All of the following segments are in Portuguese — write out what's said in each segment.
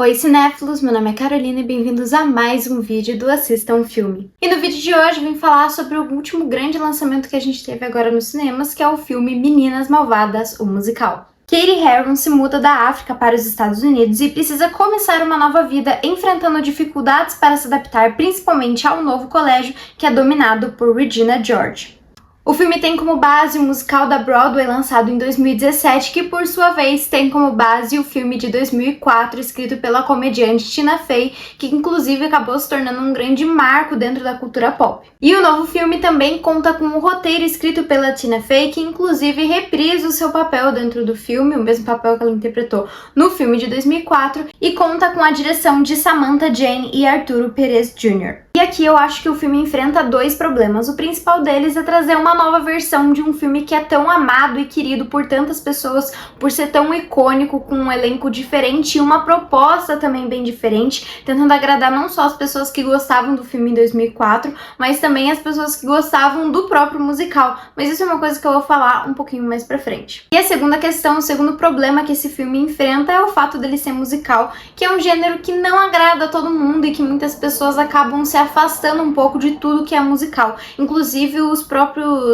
Oi cinéfilos, meu nome é Carolina e bem-vindos a mais um vídeo do Assista um Filme. E no vídeo de hoje eu vim falar sobre o último grande lançamento que a gente teve agora nos cinemas, que é o filme Meninas Malvadas, o musical. Katie Heron se muda da África para os Estados Unidos e precisa começar uma nova vida enfrentando dificuldades para se adaptar principalmente ao novo colégio que é dominado por Regina George. O filme tem como base o musical da Broadway lançado em 2017, que por sua vez tem como base o filme de 2004 escrito pela comediante Tina Fey, que inclusive acabou se tornando um grande marco dentro da cultura pop. E o novo filme também conta com um roteiro escrito pela Tina Fey, que inclusive reprisa o seu papel dentro do filme, o mesmo papel que ela interpretou no filme de 2004, e conta com a direção de Samantha Jane e Arturo Perez Jr. E aqui eu acho que o filme enfrenta dois problemas. O principal deles é trazer uma nova versão de um filme que é tão amado e querido por tantas pessoas, por ser tão icônico, com um elenco diferente e uma proposta também bem diferente, tentando agradar não só as pessoas que gostavam do filme em 2004, mas também as pessoas que gostavam do próprio musical. Mas isso é uma coisa que eu vou falar um pouquinho mais pra frente. E a segunda questão, o segundo problema que esse filme enfrenta é o fato dele ser musical, que é um gênero que não agrada a todo mundo e que muitas pessoas acabam se afastando um pouco de tudo que é musical. Inclusive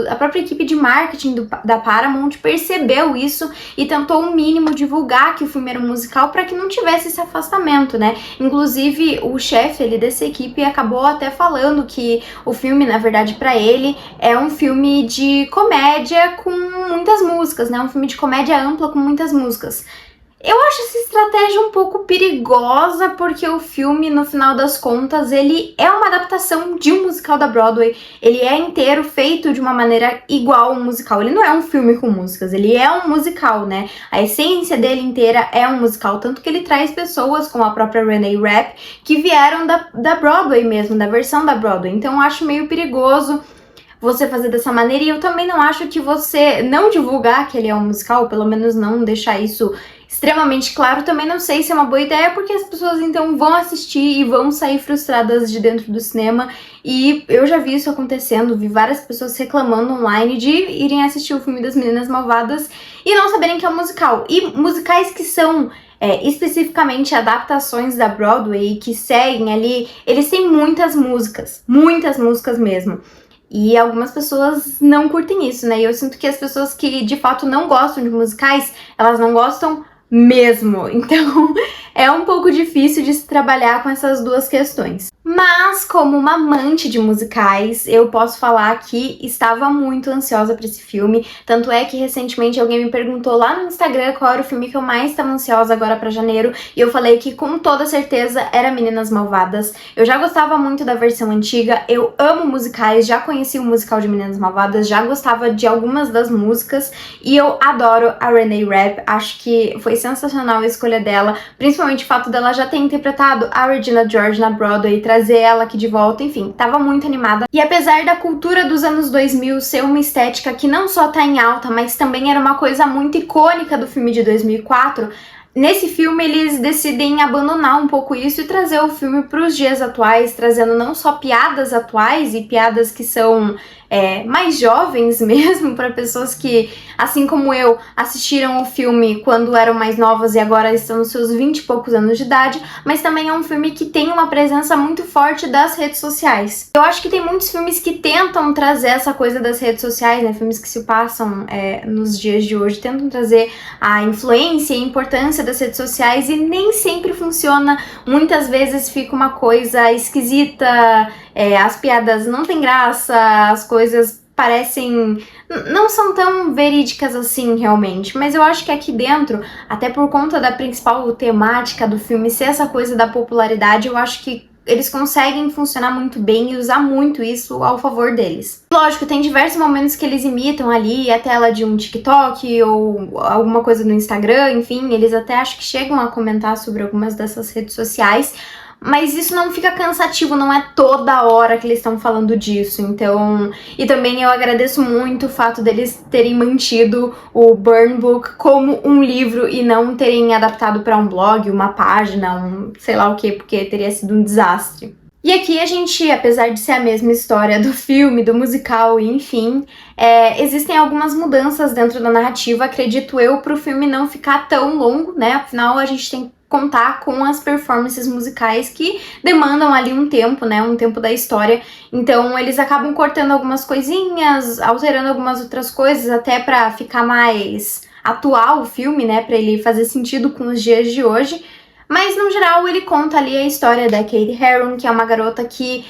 a própria equipe de marketing da Paramount percebeu isso e tentou o mínimo divulgar que o filme era um musical para que não tivesse esse afastamento, né? Inclusive o chefe dessa equipe acabou até falando que o filme, na verdade, para ele é um filme de comédia com muitas músicas, né? Um filme de comédia ampla com muitas músicas. Eu acho essa estratégia um pouco perigosa, porque o filme, no final das contas, ele é uma adaptação de um musical da Broadway. Ele é inteiro feito de uma maneira igual ao musical. Ele não é um filme com músicas, ele é um musical, né? A essência dele inteira é um musical, tanto que ele traz pessoas, como a própria Renee Rapp, que vieram da Broadway mesmo, da versão da Broadway. Então eu acho meio perigoso você fazer dessa maneira, e eu também não acho que você não divulgar que ele é um musical, ou pelo menos não deixar isso extremamente claro, também não sei se é uma boa ideia, porque as pessoas então vão assistir e vão sair frustradas de dentro do cinema, e eu já vi isso acontecendo, vi várias pessoas reclamando online de irem assistir o filme das Meninas Malvadas e não saberem que é um musical. E musicais que são especificamente adaptações da Broadway, que seguem ali, eles têm muitas músicas mesmo. E algumas pessoas não curtem isso, né? E eu sinto que as pessoas que de fato não gostam de musicais, elas não gostam mesmo. Então é um pouco difícil de se trabalhar com essas duas questões. Mas, como uma amante de musicais, eu posso falar que estava muito ansiosa para esse filme. Tanto é que recentemente alguém me perguntou lá no Instagram qual era o filme que eu mais estava ansiosa agora para janeiro, e eu falei que com toda certeza era Meninas Malvadas. Eu já gostava muito da versão antiga, eu amo musicais, já conheci o musical de Meninas Malvadas, já gostava de algumas das músicas, e eu adoro a Renee Rapp. Acho que foi sensacional a escolha dela, principalmente o fato dela já ter interpretado a Regina George na Broadway, trazer ela aqui de volta, enfim, tava muito animada. E apesar da cultura dos anos 2000 ser uma estética que não só tá em alta, mas também era uma coisa muito icônica do filme de 2004, nesse filme eles decidem abandonar um pouco isso e trazer o filme para os dias atuais, trazendo não só piadas atuais e piadas que são mais jovens mesmo, para pessoas que, assim como eu, assistiram o filme quando eram mais novas e agora estão nos seus 20 e poucos anos de idade, mas também é um filme que tem uma presença muito forte das redes sociais. Eu acho que tem muitos filmes que tentam trazer essa coisa das redes sociais, né? Filmes que se passam nos dias de hoje, tentam trazer a influência e a importância das redes sociais, e nem sempre funciona. Muitas vezes fica uma coisa esquisita, as piadas não têm graça, as coisas parecem... não são tão verídicas assim realmente, mas eu acho que aqui dentro, até por conta da principal temática do filme ser essa coisa da popularidade, eu acho que eles conseguem funcionar muito bem e usar muito isso ao favor deles. Lógico, tem diversos momentos que eles imitam ali a tela de um TikTok ou alguma coisa no Instagram, enfim, eles até acho que chegam a comentar sobre algumas dessas redes sociais, mas isso não fica cansativo, não é toda hora que eles estão falando disso, então... E também eu agradeço muito o fato deles terem mantido o Burn Book como um livro e não terem adaptado para um blog, uma página, sei lá o que, porque teria sido um desastre. E aqui a gente, apesar de ser a mesma história do filme, do musical, enfim, existem algumas mudanças dentro da narrativa, acredito eu, para o filme não ficar tão longo, né? Afinal, a gente tem contar com as performances musicais que demandam ali um tempo, né, um tempo da história. Então eles acabam cortando algumas coisinhas, alterando algumas outras coisas, até pra ficar mais atual o filme, né, pra ele fazer sentido com os dias de hoje. Mas, no geral, ele conta ali a história da Kate Herron, que é uma garota que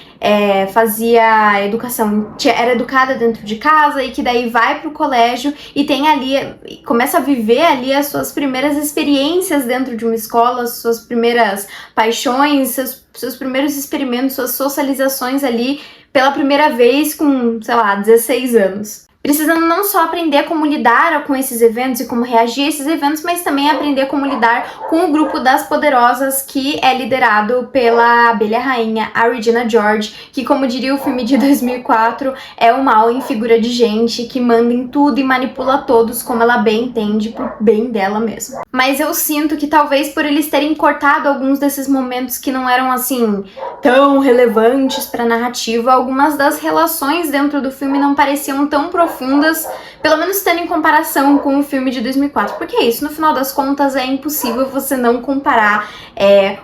fazia educação, era educada dentro de casa e que daí vai pro colégio e tem ali, começa a viver ali as suas primeiras experiências dentro de uma escola, suas primeiras paixões, seus primeiros experimentos, suas socializações ali pela primeira vez com, sei lá, 16 anos. Precisando não só aprender como lidar com esses eventos e como reagir a esses eventos, mas também aprender como lidar com o grupo das poderosas, que é liderado pela abelha rainha, a Regina George, que, como diria o filme de 2004, é o mal em figura de gente, que manda em tudo e manipula todos como ela bem entende, pro bem dela mesma. Mas eu sinto que talvez por eles terem cortado alguns desses momentos que não eram, assim, tão relevantes pra narrativa, algumas das relações dentro do filme não pareciam tão profundas, pelo menos tendo em comparação com o filme de 2004, porque é isso, no final das contas é impossível você não comparar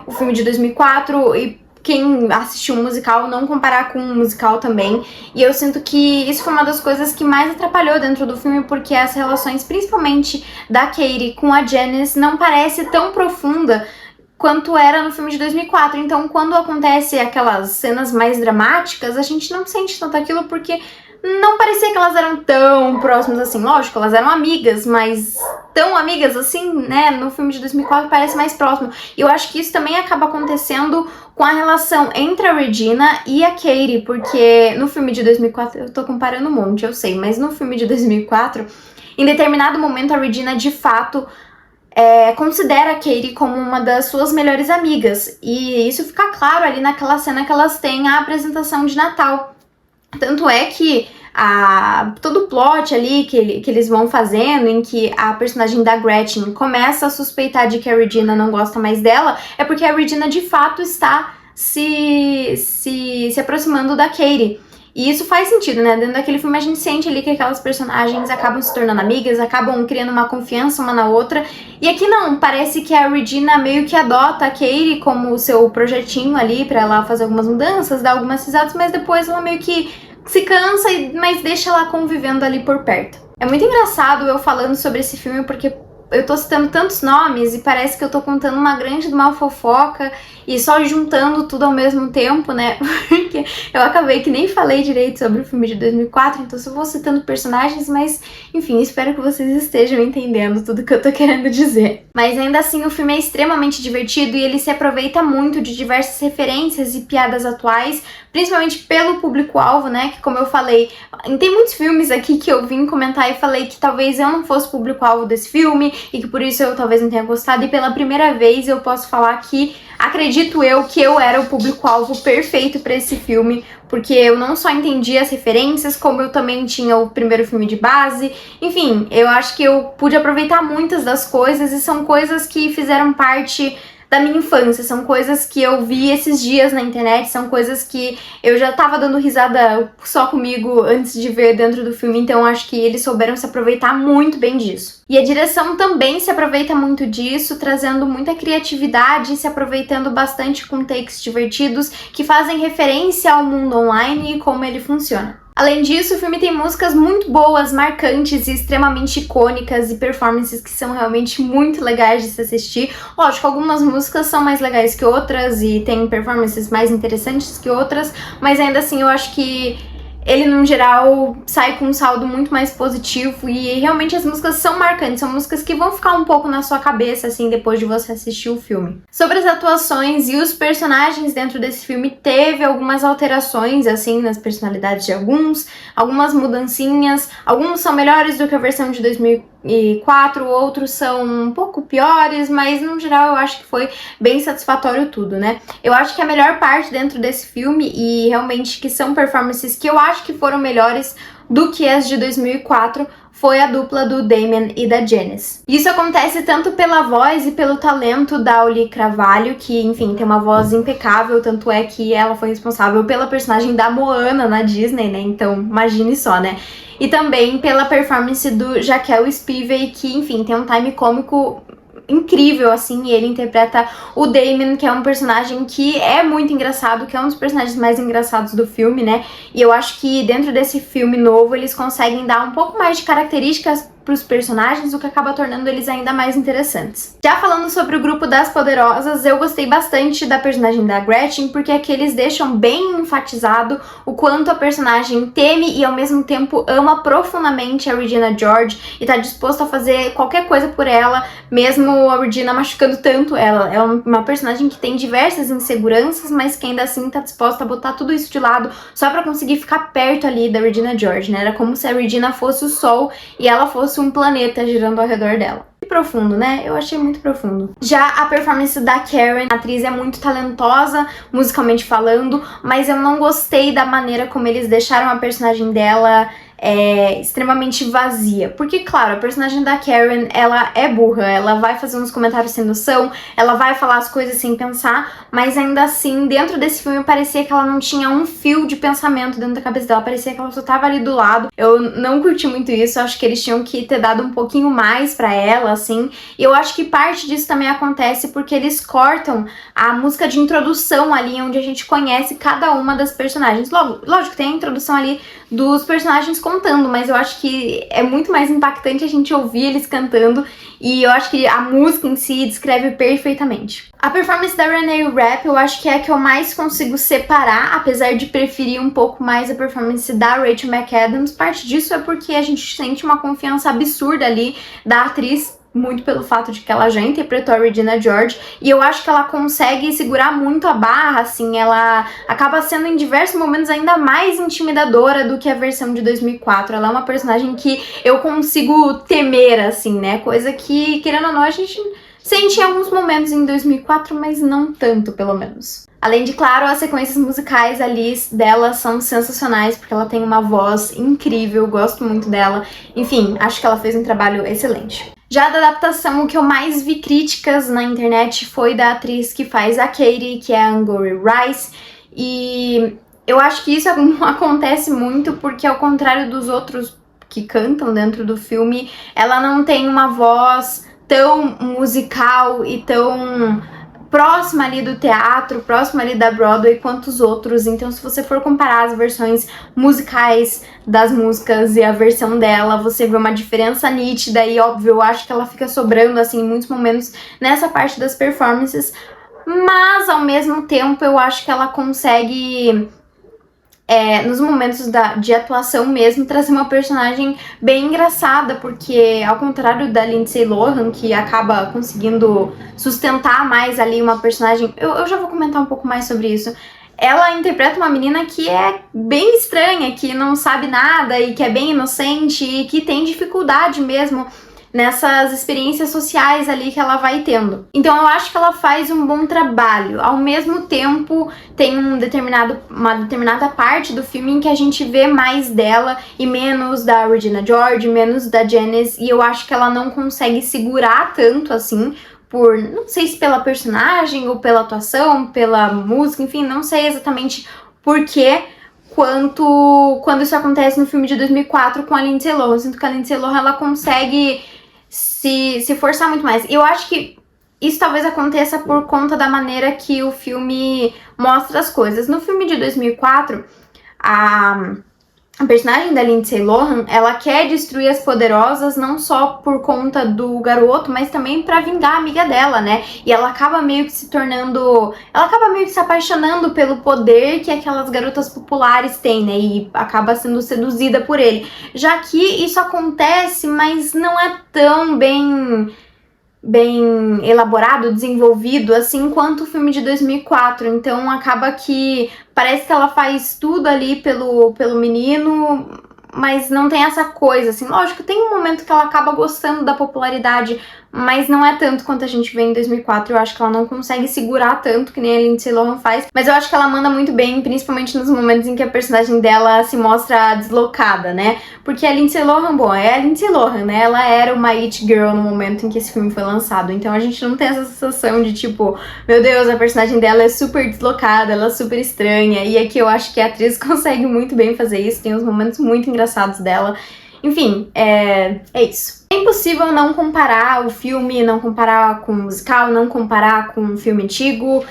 o filme de 2004 e quem assistiu um musical não comparar com um musical também. E eu sinto que isso foi uma das coisas que mais atrapalhou dentro do filme, porque as relações, principalmente da Katie com a Janice, não parece tão profunda quanto era no filme de 2004. Então, quando acontece aquelas cenas mais dramáticas, a gente não sente tanto aquilo, porque não parecia que elas eram tão próximas assim. Lógico, elas eram amigas, mas tão amigas assim, né? No filme de 2004 parece mais próximo. E eu acho que isso também acaba acontecendo com a relação entre a Regina e a Katie, porque no filme de 2004, eu tô comparando um monte, eu sei, mas no filme de 2004, em determinado momento a Regina de fato considera a Katie como uma das suas melhores amigas. E isso fica claro ali naquela cena que elas têm a apresentação de Natal. Tanto é que todo o plot ali que eles vão fazendo, em que a personagem da Gretchen começa a suspeitar de que a Regina não gosta mais dela, é porque a Regina de fato está se aproximando da Katie. E isso faz sentido, né? Dentro daquele filme a gente sente ali que aquelas personagens acabam se tornando amigas, acabam criando uma confiança uma na outra. E aqui não, parece que a Regina meio que adota a Katie como o seu projetinho ali pra ela fazer algumas mudanças, dar algumas risadas, mas depois ela meio que se cansa, mas deixa ela convivendo ali por perto. É muito engraçado eu falando sobre esse filme, porque eu tô citando tantos nomes e parece que eu tô contando uma grande fofoca e só juntando tudo ao mesmo tempo, né? Porque eu acabei que nem falei direito sobre o filme de 2004, então só vou citando personagens, mas enfim, espero que vocês estejam entendendo tudo que eu tô querendo dizer. Mas ainda assim, o filme é extremamente divertido e ele se aproveita muito de diversas referências e piadas atuais, principalmente pelo público-alvo, né? Que, como eu falei, tem muitos filmes aqui que eu vim comentar e falei que talvez eu não fosse público-alvo desse filme e que por isso eu talvez não tenha gostado, e pela primeira vez eu posso falar que acredito eu que eu era o público-alvo perfeito pra esse filme, porque eu não só entendi as referências, como eu também tinha o primeiro filme de base. Enfim, eu acho que eu pude aproveitar muitas das coisas, e são coisas que fizeram parte da minha infância, são coisas que eu vi esses dias na internet, são coisas que eu já tava dando risada só comigo antes de ver dentro do filme, então acho que eles souberam se aproveitar muito bem disso. E a direção também se aproveita muito disso, trazendo muita criatividade, se aproveitando bastante com takes divertidos que fazem referência ao mundo online e como ele funciona. Além disso, o filme tem músicas muito boas, marcantes e extremamente icônicas, e performances que são realmente muito legais de se assistir. Lógico, algumas músicas são mais legais que outras e tem performances mais interessantes que outras, mas ainda assim eu acho que ele, no geral, sai com um saldo muito mais positivo, e realmente as músicas são marcantes, são músicas que vão ficar um pouco na sua cabeça, assim, depois de você assistir o filme. Sobre as atuações e os personagens dentro desse filme, teve algumas alterações, assim, nas personalidades de algumas mudancinhas, alguns são melhores do que a versão de 2004, outros são um pouco piores, mas no geral eu acho que foi bem satisfatório tudo, né? Eu acho que a melhor parte dentro desse filme, e realmente que são performances que eu acho que foram melhores do que as de 2004, foi a dupla do Damon e da Janice. Isso acontece tanto pela voz e pelo talento da Auli'i Cravalho, que, enfim, tem uma voz impecável, tanto é que ela foi responsável pela personagem da Moana na Disney, né? Então, imagine só, né? E também pela performance do Jaquel Spivey, que, enfim, tem um time cômico incrível, assim, e ele interpreta o Damon, que é um personagem que é muito engraçado, que é um dos personagens mais engraçados do filme, né? E eu acho que dentro desse filme novo eles conseguem dar um pouco mais de características para os personagens, o que acaba tornando eles ainda mais interessantes. Já falando sobre o grupo das Poderosas, eu gostei bastante da personagem da Gretchen, porque aqui eles deixam bem enfatizado o quanto a personagem teme e ao mesmo tempo ama profundamente a Regina George e tá disposto a fazer qualquer coisa por ela, mesmo a Regina machucando tanto ela. É uma personagem que tem diversas inseguranças, mas que ainda assim tá disposta a botar tudo isso de lado só pra conseguir ficar perto ali da Regina George, né? Era como se a Regina fosse o sol e ela fosse um planeta girando ao redor dela. Profundo, né? Eu achei muito profundo. Já a performance da Karen, a atriz é muito talentosa, musicalmente falando, mas eu não gostei da maneira como eles deixaram a personagem dela extremamente vazia. Porque, claro, a personagem da Karen, ela é burra, ela vai fazer uns comentários sem noção, ela vai falar as coisas sem pensar, mas ainda assim, dentro desse filme, parecia que ela não tinha um fio de pensamento dentro da cabeça dela, parecia que ela só tava ali do lado. Eu não curti muito isso, acho que eles tinham que ter dado um pouquinho mais pra ela, assim, e eu acho que parte disso também acontece porque eles cortam a música de introdução ali, onde a gente conhece cada uma das personagens. Lógico, tem a introdução ali dos personagens contando, mas eu acho que é muito mais impactante a gente ouvir eles cantando, e eu acho que a música em si descreve perfeitamente. A performance da Renee Rapp eu acho que é a que eu mais consigo separar, apesar de preferir um pouco mais a performance da Rachel McAdams. Parte disso é porque a gente sente uma confiança absurda ali da atriz, muito pelo fato de que ela já interpretou a Regina George, e eu acho que ela consegue segurar muito a barra, assim, ela acaba sendo em diversos momentos ainda mais intimidadora do que a versão de 2004, ela é uma personagem que eu consigo temer, assim, né, coisa que, querendo ou não, a gente sente em alguns momentos em 2004, mas não tanto, pelo menos. Além de, claro, as sequências musicais ali dela são sensacionais, porque ela tem uma voz incrível, gosto muito dela. Enfim, acho que ela fez um trabalho excelente. Já da adaptação, o que eu mais vi críticas na internet foi da atriz que faz a Katie, que é a Angourie Rice, e eu acho que isso acontece muito porque, ao contrário dos outros que cantam dentro do filme, ela não tem uma voz tão musical e tão próxima ali do teatro, próxima ali da Broadway quanto os outros. Então, se você for comparar as versões musicais das músicas e a versão dela, você vê uma diferença nítida e, óbvio, eu acho que ela fica sobrando, assim, em muitos momentos nessa parte das performances, mas, ao mesmo tempo, eu acho que ela consegue, nos momentos de atuação mesmo, trazer uma personagem bem engraçada, porque ao contrário da Lindsay Lohan, que acaba conseguindo sustentar mais ali uma personagem, eu já vou comentar um pouco mais sobre isso, ela interpreta uma menina que é bem estranha, que não sabe nada e que é bem inocente e que tem dificuldade mesmo nessas experiências sociais ali que ela vai tendo. Então eu acho que ela faz um bom trabalho. Ao mesmo tempo, tem uma determinada parte do filme em que a gente vê mais dela e menos da Regina George, menos da Janice, e eu acho que ela não consegue segurar tanto assim, por, não sei se pela personagem ou pela atuação, pela música, enfim, não sei exatamente por quê, quando isso acontece no filme de 2004 com a Lindsay Lohan. Eu sinto que a Lindsay Lohan, ela consegue se forçar muito mais. Eu acho que isso talvez aconteça por conta da maneira que o filme mostra as coisas. No filme de 2004, a personagem da Lindsay Lohan, ela quer destruir as Poderosas não só por conta do garoto, mas também pra vingar a amiga dela, né? E ela acaba meio que se apaixonando pelo poder que aquelas garotas populares têm, né? E acaba sendo seduzida por ele. Já que isso acontece, mas não é tão bem elaborado, desenvolvido, assim quanto o filme de 2004. Então acaba que parece que ela faz tudo ali pelo menino, mas não tem essa coisa, assim. Lógico, tem um momento que ela acaba gostando da popularidade, mas não é tanto quanto a gente vê em 2004. Eu acho que ela não consegue segurar tanto que nem a Lindsay Lohan faz, mas eu acho que ela manda muito bem, principalmente nos momentos em que a personagem dela se mostra deslocada, né? Porque a Lindsay Lohan, bom, é a Lindsay Lohan, né? Ela era uma it girl no momento em que esse filme foi lançado, então a gente não tem essa sensação de tipo, meu Deus, a personagem dela é super deslocada, ela é super estranha, e aqui eu acho que a atriz consegue muito bem fazer isso, tem uns momentos muito engraçados dela. Enfim, é isso. É impossível não comparar o filme, não comparar com o musical, não comparar com o filme antigo.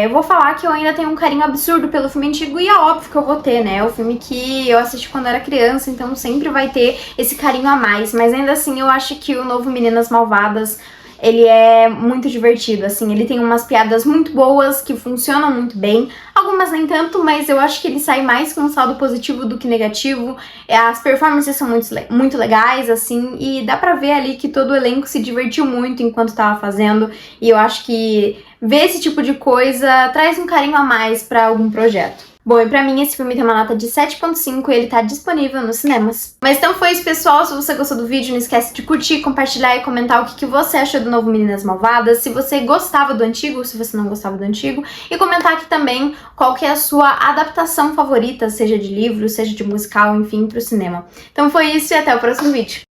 Eu vou falar que eu ainda tenho um carinho absurdo pelo filme antigo e é óbvio que eu vou ter, né? É o filme que eu assisti quando era criança, então sempre vai ter esse carinho a mais. Mas ainda assim, eu acho que o novo Meninas Malvadas, ele é muito divertido, assim, ele tem umas piadas muito boas que funcionam muito bem, algumas nem tanto, mas eu acho que ele sai mais com um saldo positivo do que negativo. As performances são muito legais, assim, e dá pra ver ali que todo o elenco se divertiu muito enquanto tava fazendo, e eu acho que ver esse tipo de coisa traz um carinho a mais pra algum projeto. Bom, e pra mim esse filme tem uma nota de 7.5 e ele tá disponível nos cinemas. Mas então foi isso, pessoal. Se você gostou do vídeo, não esquece de curtir, compartilhar e comentar o que você achou do novo Meninas Malvadas, se você gostava do antigo, se você não gostava do antigo, e comentar aqui também qual que é a sua adaptação favorita, seja de livro, seja de musical, enfim, pro cinema. Então foi isso e até o próximo vídeo.